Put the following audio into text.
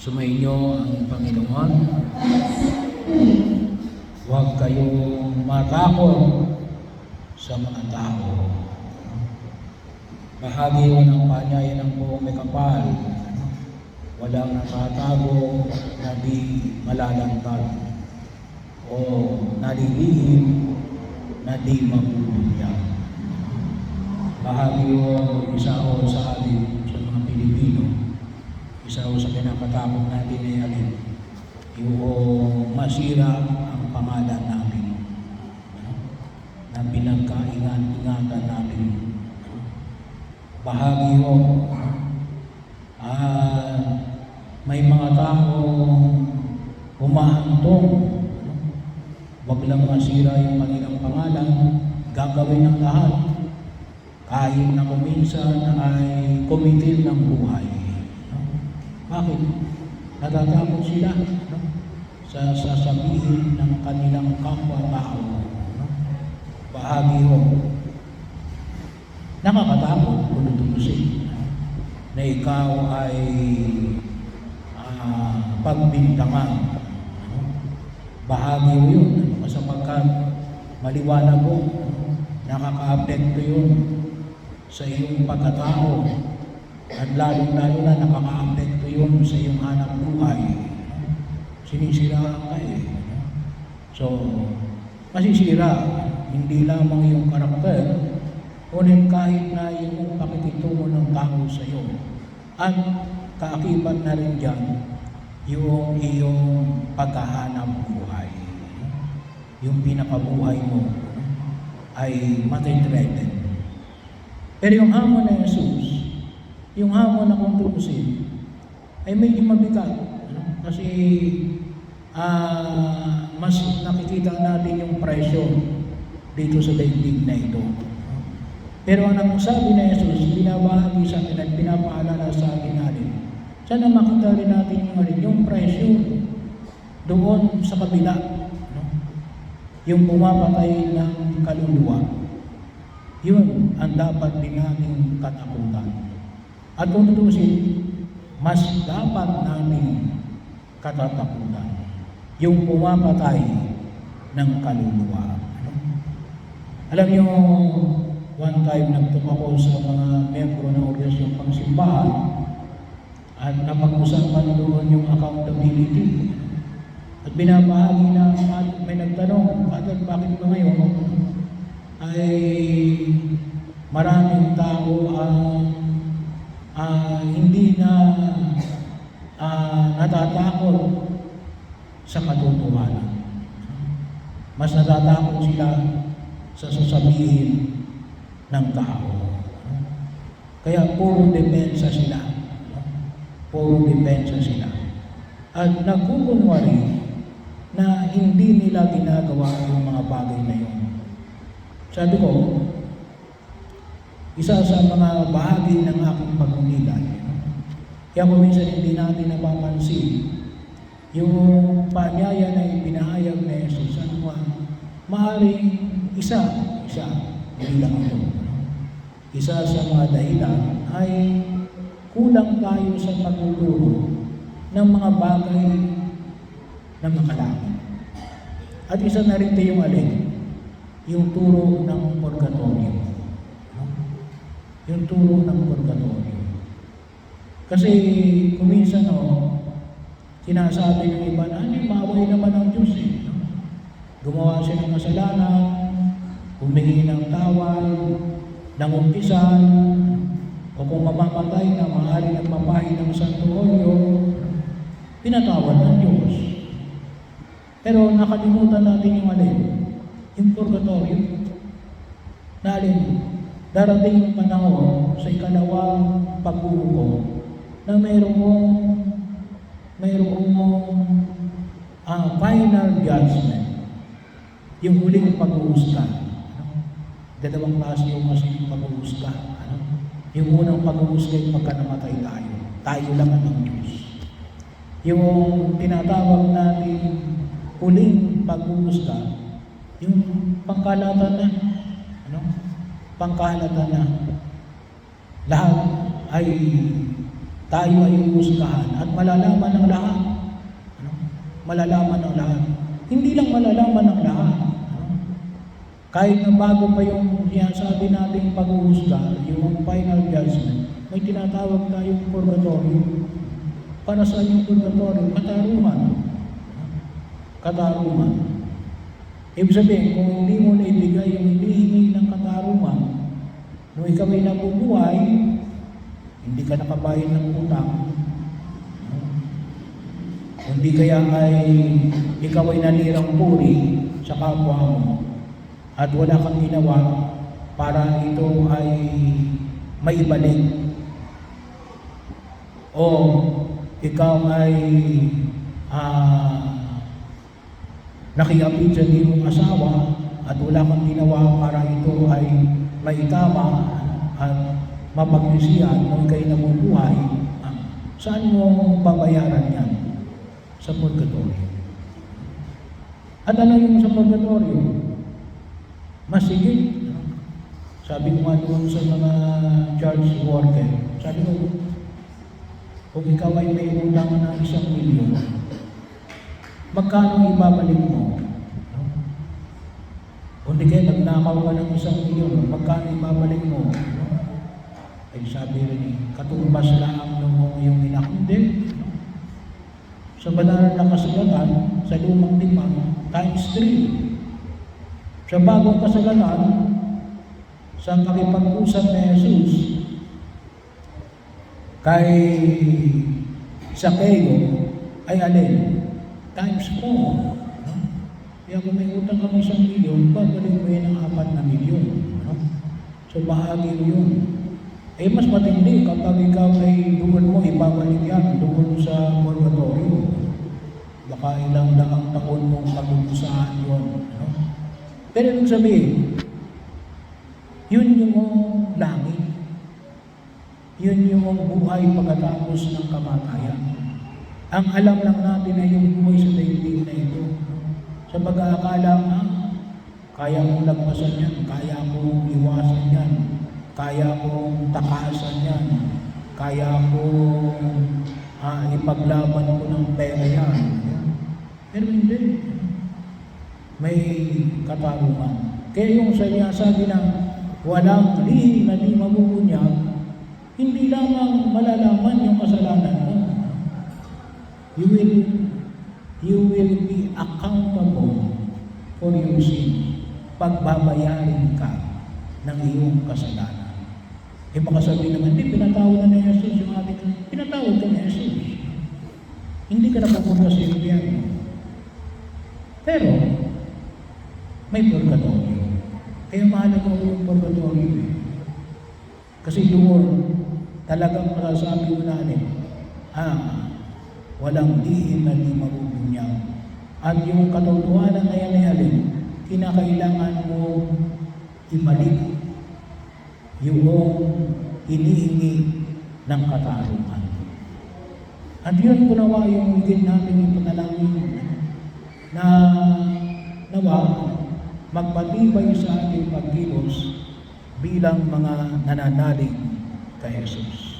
Sumainyo ang Panginoon. Huwag kayong matakot sa mga tao. Bahagi ng panyayan ng buong may kapal. Walang nakatago na di malalantad o nalilihim na di mabubulyan. Bahagi isa o sa atin sa mga Pilipino, isa o sa pinakatakot natin ay alin, yung masira ang pangalan natin, na pinagkaingat-ingatan natin. Bahagi may mga tao humahantong, wag lang masira yung kanilang pangalan, gagawin ng lahat, kahit na kuminsan ay kumitil ng buhay. Bakit? Natatakot sila sa sasabihin ng kanilang kapwa-tao. Bahagi nakakatakot kung tutusin na ikaw ay pagbintangan. Bahagi yun, sapagkat maliwanag ko, nakaka-apekto yun sa iyong pagkatao at lalo-lalo na nakaka-apekto yun sa iyong hanap buhay. Sinisiraan ka So, masisira, hindi lamang yung karakter, ngunit kahit na yung pakikitungo ng tao sa iyo. At kaakibat na rin dyan, yung iyong paghahanap buhay. Yung pinakabuhay mo ay matitreated. Pero yung hamon na Jesus, yung hamon na kung tutusin, ay medyo mabigat. Kasi mas nakikita natin yung presyo dito sa daigdig na ito. Pero ang sabi na Jesus, binabahagi sa atin at pinapaalala sa atin natin. Sana makita rin natin yung presyo doon sa kabila. Yung pumapatay ng kaluluwa. Yun ang dapat din natin katakutan. At kung tutusin, mas dapat natin katatakutan. Yung pumapatay ng kaluluwa. Alam niyo, one time nagtuma ko sa mga membro ng Organisasyon Pangsimbahan at napag-usapan doon yung accountability. At binabahagi na may nagtanong, Father, bakit ba ngayon ay maraming tao hindi na natatakot sa katotohanan. Mas natatakot sila sa sasabihin ng tao. Kaya puro depensa sila. Puro depensa sila. At nagkukunwari na hindi nila ginagawa yung mga bagay na yun. Sabi ko, isa sa mga bahagi ng aking pagnilay, kaya kung minsan hindi natin napapansin, yung paanyaya na ipinahayag na Jesus, maaaring isa, hindi lang ito. Isa sa mga dahilan ay kulang tayo sa pagtuturo ng mga bagay na makalangit. At isa na rin yung alin, yung turo ng purgatorio. Yung turo ng purgatorio. Kasi kuminsan sinasabi ng iba na, maway naman ang Diyos Gumawa siya ng kasalanan, humingi ng tawad, nangumpisan, o kung mamamatay na maaari nagpapahi ng santuoryo, pinatawad ng Diyos. Pero nakalimutan natin yung alin, yung purgatorio. Na alin, darating yung panahon sa ikalawang paghuhukom na mayroong final judgment, yung huling pag-uusga. Dalawang klase yung kasi pag-uusga. Yung unang pag-uusga yung pagka namatay tayo. Tayo lang ang Diyos. Yung tinatawag natin huling pag-uusga, yung pangkalatan na. Pangkalatan na. Lahat ay tayo ay uhusgahan at malalaman ng lahat. Ano? Malalaman ng lahat. Hindi lang malalaman ng lahat. Ano? Kahit na bago pa yung sinasabi nating pag-uhusga, yung final judgment, may tinatawag tayong purgatorio. Para sa yung purgatorio? Katarungan. Katarungan. Ibig sabihin, kung hindi mo na ibigay yung hinihingi ng katarungan, nung ikaw ay nabubuhay, hindi ka nakabayad ng utang, hindi kaya ay ikaw ay nanirang puri sa kapwa mo at wala kang ginawa para ito ay maibalik, o ikaw ay nakiapid sa di mong asawa at wala kang ginawa para ito ay maitama at mapagyusihan kung kayo nabubuhay, saan mo babayaran yan? Sa purgatorio. At ano yung sa purgatorio? Masigit. Sabi ko nga doon sa mga church worker, sabi ko, kung ikaw ay may utang na 1 milyon, magkano ibabalik mo? Kung di kayo nagnakaw ka ng 1 milyon, magkano ibabalik mo? Ay sabi rin, katumbas lang nung yung inakundi. Sa banal na kasulatan, sa lumang tipan, times 3. Sa bagong kasulatan, sa pakipag-usap ni Jesus, kay Sakeo, ay alin? Times 4. Kaya kung may utang kang 1 milyon, babalik mo yan ng 4 na milyon. So bahagi mo yun. Eh mas matindi kapag ikaw ay doon mo ibabalik yan doon sa purgatorio. Baka ilang daang taon mong pag-usahan yun. Pero ibig sabihin, yun yung langit. Yun yung buhay pagkatapos ng kamatayan. Ang alam lang natin ay yung buhay sa daigdig na ito. Sa pag-aakala na, kaya mong lagpasan yan, kaya mong iwasan yan, kaya kong takasan yan, kaya kong ipaglaban ko ng pera yan. Pero hindi. May katarungan. Kaya yung sabi na walang lihim na di mabubunyag, hindi lamang malalaman yung kasalanan mo. You will be accountable for your sin. Pagbabayarin ka ng iyong kasalanan. E baka sabihin naman, hindi, pinatawad na ni Jesus yung ating, pinatawad ka ni Jesus. Hindi ka napupunta sa impyerno. Pero, may purgatorio. Kaya mahalaga ko yung purgatorio eh. Kasi doon, talagang masasabi mo natin, walang lihim na di mabubunyag. At yung katotohanan na yan ay alin, kinakailangan mo ibalik yung hinihingi ng katarungan. At yun kunawa yung higit natin yung panalangin na nawa magpatibay sa ating pagkilos bilang mga nananalig kay Jesus.